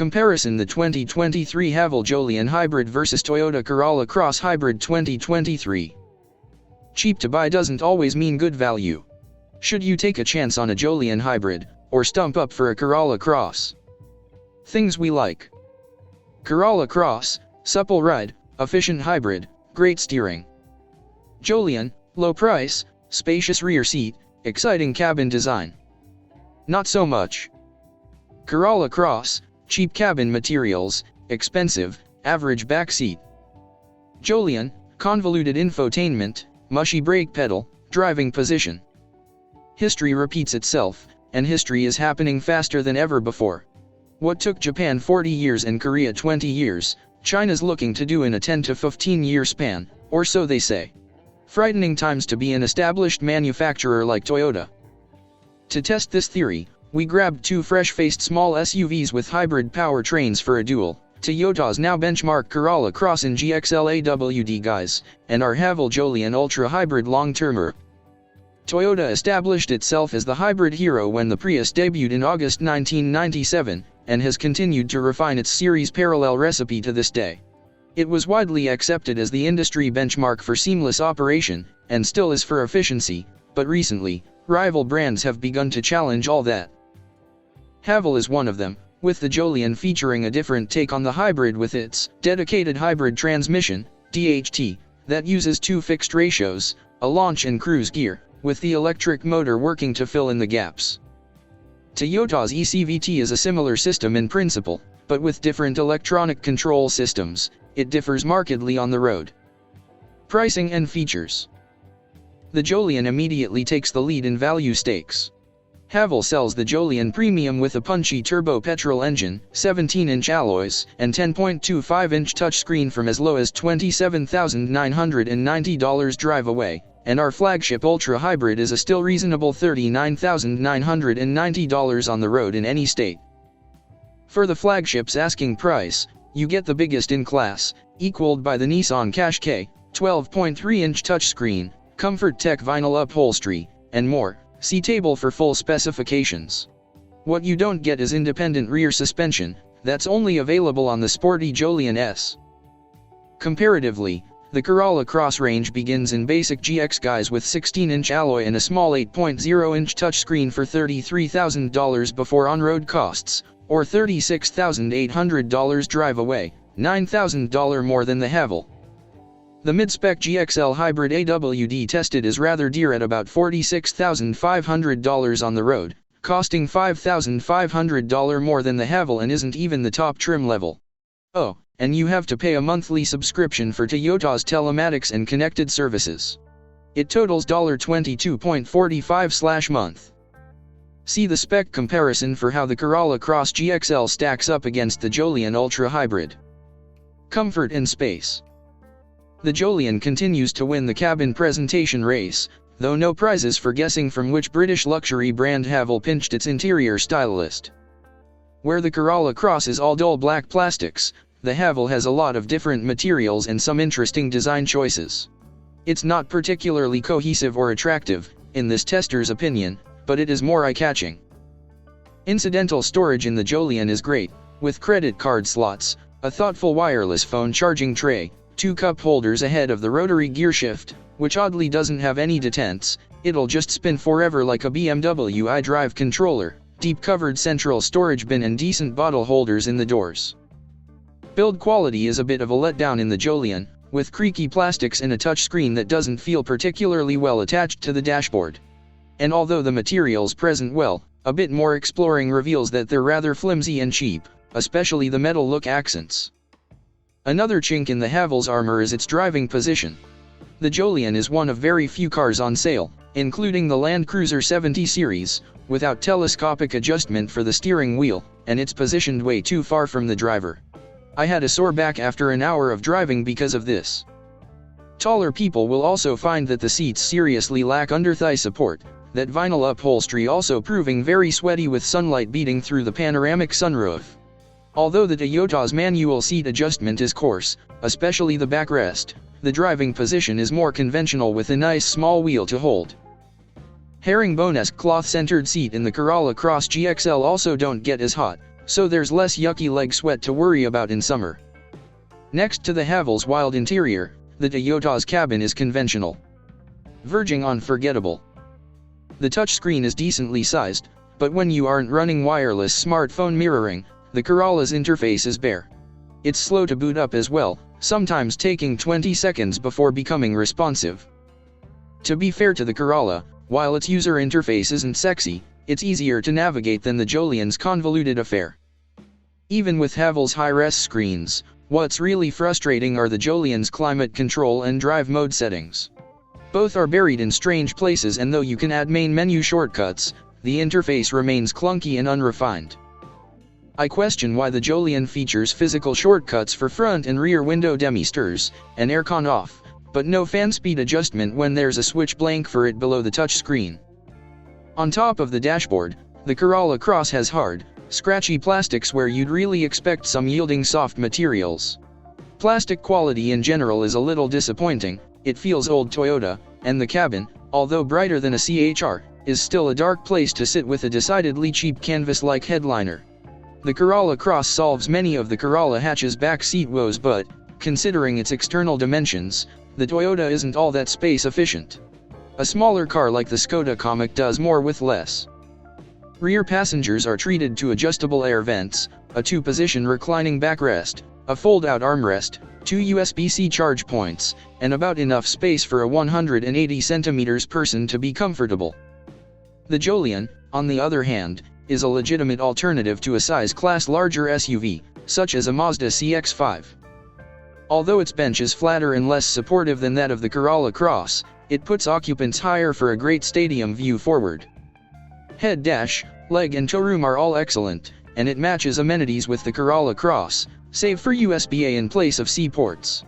Comparison: the 2023 Haval Jolion Hybrid vs Toyota Corolla Cross Hybrid 2023. Cheap to buy doesn't always mean good value. Should you take a chance on a Jolion Hybrid, or stump up for a Corolla Cross? Things we like: Corolla Cross, supple ride, efficient hybrid, great steering. Jolion, low price, spacious rear seat, exciting cabin design. Not so much. Corolla Cross, cheap cabin materials, expensive, average back seat. Jolion, convoluted infotainment, mushy brake pedal, driving position. History repeats itself, and history is happening faster than ever before. What took Japan 40 years and Korea 20 years, China's looking to do in a 10 to 15 year span, or so they say. Frightening times to be an established manufacturer like Toyota. To test this theory, we grabbed two fresh-faced small SUVs with hybrid powertrains for a duel, Toyota's now benchmark Corolla Cross in GXL AWD guise, and our Haval Jolion Ultra Hybrid long-termer. Toyota established itself as the hybrid hero when the Prius debuted in August 1997, and has continued to refine its series parallel recipe to this day. It was widely accepted as the industry benchmark for seamless operation, and still is for efficiency, but recently, rival brands have begun to challenge all that. Haval is one of them, with the Jolion featuring a different take on the hybrid with its dedicated hybrid transmission, DHT, that uses two fixed ratios, a launch and cruise gear, with the electric motor working to fill in the gaps. Toyota's eCVT is a similar system in principle, but with different electronic control systems, it differs markedly on the road. Pricing and features. The Jolion immediately takes the lead in value stakes. Haval sells the Jolion Premium with a punchy turbo petrol engine, 17-inch alloys, and 10.25-inch touchscreen from as low as $27,990 drive away, and our flagship Ultra Hybrid is a still reasonable $39,990 on the road in any state. For the flagship's asking price, you get the biggest in class, equaled by the Nissan Qashqai, 12.3-inch touchscreen, Comfort Tech vinyl upholstery, and more. See table for full specifications. What you don't get is independent rear suspension, that's only available on the sporty Jolion S. Comparatively, the Corolla Cross range begins in basic GX guise with 16-inch alloy and a small 8.0-inch touchscreen for $33,000 before on-road costs, or $36,800 drive away, $9,000 more than the Haval. The mid-spec GXL Hybrid AWD tested is rather dear at about $46,500 on the road, costing $5,500 more than the Haval and isn't even the top trim level. Oh, and you have to pay a monthly subscription for Toyota's telematics and connected services. It totals $22.45/month. See the spec comparison for how the Corolla Cross GXL stacks up against the Jolion Ultra Hybrid. Comfort and space. The Jolion continues to win the cabin presentation race, though no prizes for guessing from which British luxury brand Haval pinched its interior stylist. Where the Corolla Cross is all dull black plastics, the Haval has a lot of different materials and some interesting design choices. It's not particularly cohesive or attractive, in this tester's opinion, but it is more eye-catching. Incidental storage in the Jolion is great, with credit card slots, a thoughtful wireless phone charging tray, two cup holders ahead of the rotary gearshift, which oddly doesn't have any detents, it'll just spin forever like a BMW iDrive controller, deep covered central storage bin and decent bottle holders in the doors. Build quality is a bit of a letdown in the Jolion, with creaky plastics and a touchscreen that doesn't feel particularly well attached to the dashboard. And although the materials present well, a bit more exploring reveals that they're rather flimsy and cheap, especially the metal look accents. Another chink in the Haval's armor is its driving position. The Jolion is one of very few cars on sale, including the Land Cruiser 70 series, without telescopic adjustment for the steering wheel, and it's positioned way too far from the driver. I had a sore back after an hour of driving because of this. Taller people will also find that the seats seriously lack underthigh support, that vinyl upholstery also proving very sweaty with sunlight beating through the panoramic sunroof. Although the Toyota's manual seat adjustment is coarse, especially the backrest, the driving position is more conventional with a nice small wheel to hold. Herringbone-esque cloth-centered seat in the Corolla Cross GXL also don't get as hot, so there's less yucky leg sweat to worry about in summer. Next to the Haval's wild interior, the Toyota's cabin is conventional, verging on forgettable. The touchscreen is decently sized, but when you aren't running wireless smartphone mirroring, the Corolla's interface is bare. It's slow to boot up as well, sometimes taking 20 seconds before becoming responsive. To be fair to the Corolla, while its user interface isn't sexy, it's easier to navigate than the Jolion's convoluted affair. Even with Haval's high-res screens, what's really frustrating are the Jolion's climate control and drive mode settings. Both are buried in strange places, and though you can add main menu shortcuts, the interface remains clunky and unrefined. I question why the Jolion features physical shortcuts for front and rear window demi-stirs, and aircon off, but no fan speed adjustment when there's a switch blank for it below the touchscreen. On top of the dashboard, the Corolla Cross has hard, scratchy plastics where you'd really expect some yielding soft materials. Plastic quality in general is a little disappointing. It feels old Toyota, and the cabin, although brighter than a CHR, is still a dark place to sit with a decidedly cheap canvas-like headliner. The Corolla Cross solves many of the Corolla hatch's back seat woes, but, considering its external dimensions, the Toyota isn't all that space efficient. A smaller car like the Skoda Kamiq does more with less. Rear passengers are treated to adjustable air vents, a 2-position reclining backrest, a fold-out armrest, 2 USB-C charge points, and about enough space for a 180 cm person to be comfortable. The Jolion, on the other hand, is a legitimate alternative to a size-class larger SUV, such as a Mazda CX-5. Although its bench is flatter and less supportive than that of the Corolla Cross, it puts occupants higher for a great stadium view forward. Head dash, leg and tow-room are all excellent, and it matches amenities with the Corolla Cross, save for USB-A in place of C ports.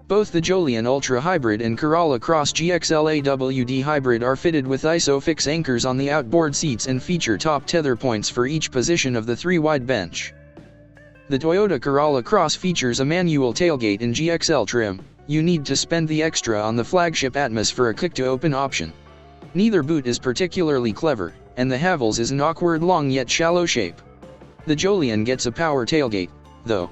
Both the Jolion Ultra Hybrid and Corolla Cross GXL AWD Hybrid are fitted with ISOFIX anchors on the outboard seats and feature top tether points for each position of the 3-wide bench. The Toyota Corolla Cross features a manual tailgate in GXL trim. You need to spend the extra on the flagship Atmos for a kick-to-open option. Neither boot is particularly clever, and the Haval's is an awkward long yet shallow shape. The Jolion gets a power tailgate, though.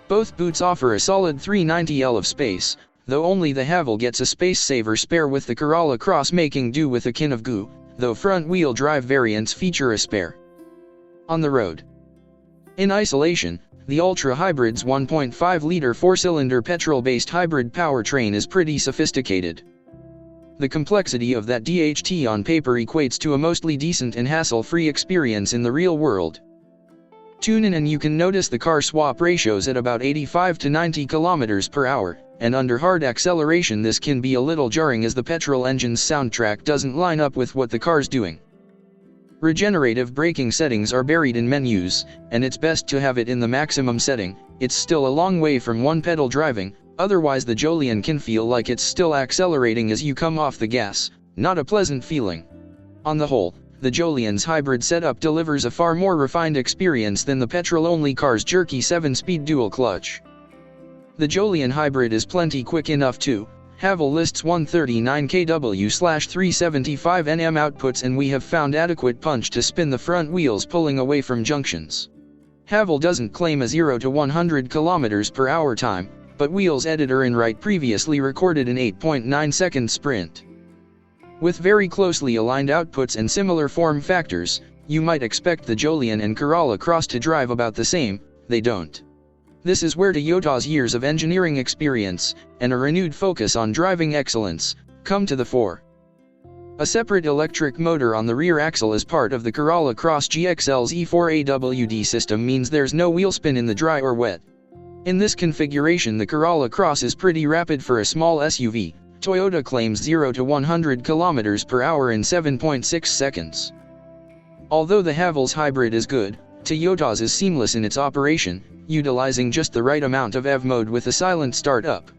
Both boots offer a solid 390L of space, though only the Haval gets a space-saver spare, with the Corolla Cross making do with a kin of goo, though front-wheel drive variants feature a spare. On the road. In isolation, the Ultra Hybrid's 1.5-liter 4-cylinder petrol-based hybrid powertrain is pretty sophisticated. The complexity of that DHT on paper equates to a mostly decent and hassle-free experience in the real world. Tune in and you can notice the car swap ratios at about 85 to 90 km per hour, and under hard acceleration this can be a little jarring as the petrol engine's soundtrack doesn't line up with what the car's doing. Regenerative braking settings are buried in menus, and it's best to have it in the maximum setting. It's still a long way from one-pedal driving, otherwise the Jolion can feel like it's still accelerating as you come off the gas, not a pleasant feeling. On the whole, the Jolion's hybrid setup delivers a far more refined experience than the petrol-only car's jerky 7-speed dual-clutch. The Jolion hybrid is plenty quick enough too. Haval lists 139 kW/375 Nm outputs, and we have found adequate punch to spin the front wheels pulling away from junctions. Haval doesn't claim a 0 to 100 km per hour time, but Wheels editor Enright previously recorded an 8.9-second sprint. With very closely aligned outputs and similar form factors, you might expect the Jolion and Corolla Cross to drive about the same. They don't. This is where Toyota's years of engineering experience, and a renewed focus on driving excellence, come to the fore. A separate electric motor on the rear axle as part of the Corolla Cross GXL's E4 AWD system means there's no wheel spin in the dry or wet. In this configuration the Corolla Cross is pretty rapid for a small SUV. Toyota claims 0 to 100 km per hour in 7.6 seconds. Although the Haval's hybrid is good, Toyota's is seamless in its operation, utilizing just the right amount of EV mode with a silent start-up.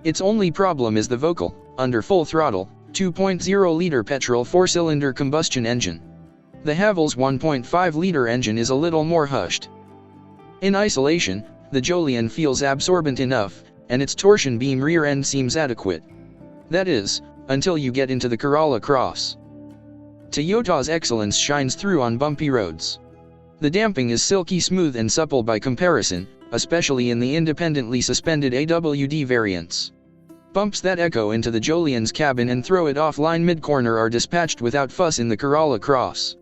Its only problem is the vocal, under full throttle, 2.0-liter petrol 4-cylinder combustion engine. The Haval's 1.5-liter engine is a little more hushed. In isolation, the Jolion feels absorbent enough, and its torsion beam rear end seems adequate. That is, until you get into the Corolla Cross. Toyota's excellence shines through on bumpy roads. The damping is silky smooth and supple by comparison, especially in the independently suspended AWD variants. Bumps that echo into the Jolion's cabin and throw it offline mid-corner are dispatched without fuss in the Corolla Cross.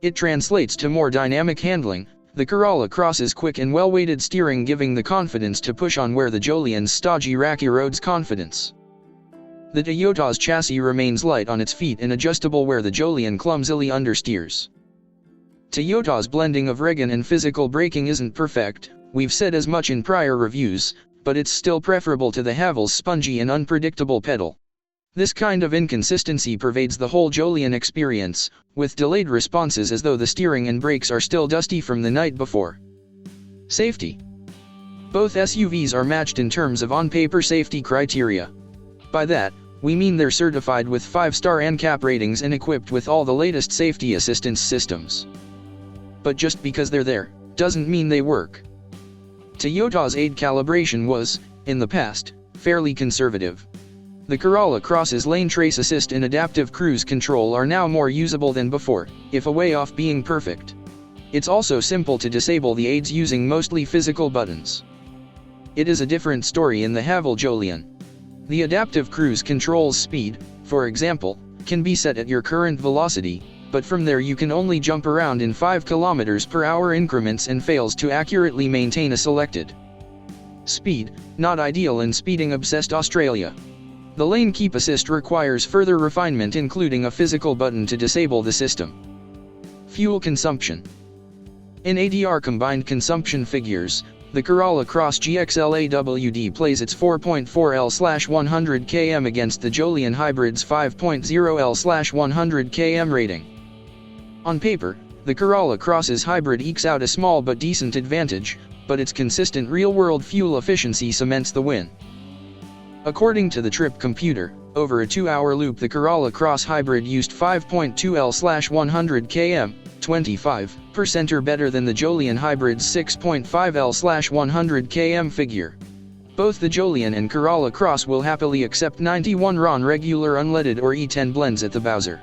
It translates to more dynamic handling. The Corolla Cross's quick and well-weighted steering giving the confidence to push on where the Jolion's stodgy rack erodes confidence. The Toyota's chassis remains light on its feet and adjustable where the Jolion clumsily understeers. Toyota's blending of regen and physical braking isn't perfect, we've said as much in prior reviews, but it's still preferable to the Haval's spongy and unpredictable pedal. This kind of inconsistency pervades the whole Jolion experience, with delayed responses as though the steering and brakes are still dusty from the night before. Safety. Both SUVs are matched in terms of on-paper safety criteria. By that, we mean they're certified with 5-star NCAP ratings and equipped with all the latest safety assistance systems. But just because they're there, doesn't mean they work. Toyota's aid calibration was, in the past, fairly conservative. The Corolla Cross's lane trace assist and adaptive cruise control are now more usable than before, if a way off being perfect. It's also simple to disable the aids using mostly physical buttons. It is a different story in the Haval Jolion. The adaptive cruise control's speed, for example, can be set at your current velocity, but from there you can only jump around in 5 km/h increments and fails to accurately maintain a selected speed, not ideal in speeding-obsessed Australia. The lane keep assist requires further refinement, including a physical button to disable the system. Fuel consumption. In ADR combined consumption figures, the Corolla Cross GXL AWD plays its 4.4 L/100 km against the Jolion Hybrid's 5.0 L/100 km rating. On paper, the Corolla Cross's hybrid ekes out a small but decent advantage, but its consistent real-world fuel efficiency cements the win. According to the trip computer, over a 2-hour loop the Corolla Cross Hybrid used 5.2 L/100 km, 25% better than the Jolion Hybrid's 6.5 L/100 km figure. Both the Jolion and Corolla Cross will happily accept 91 RON regular unleaded or E10 blends at the Bowser.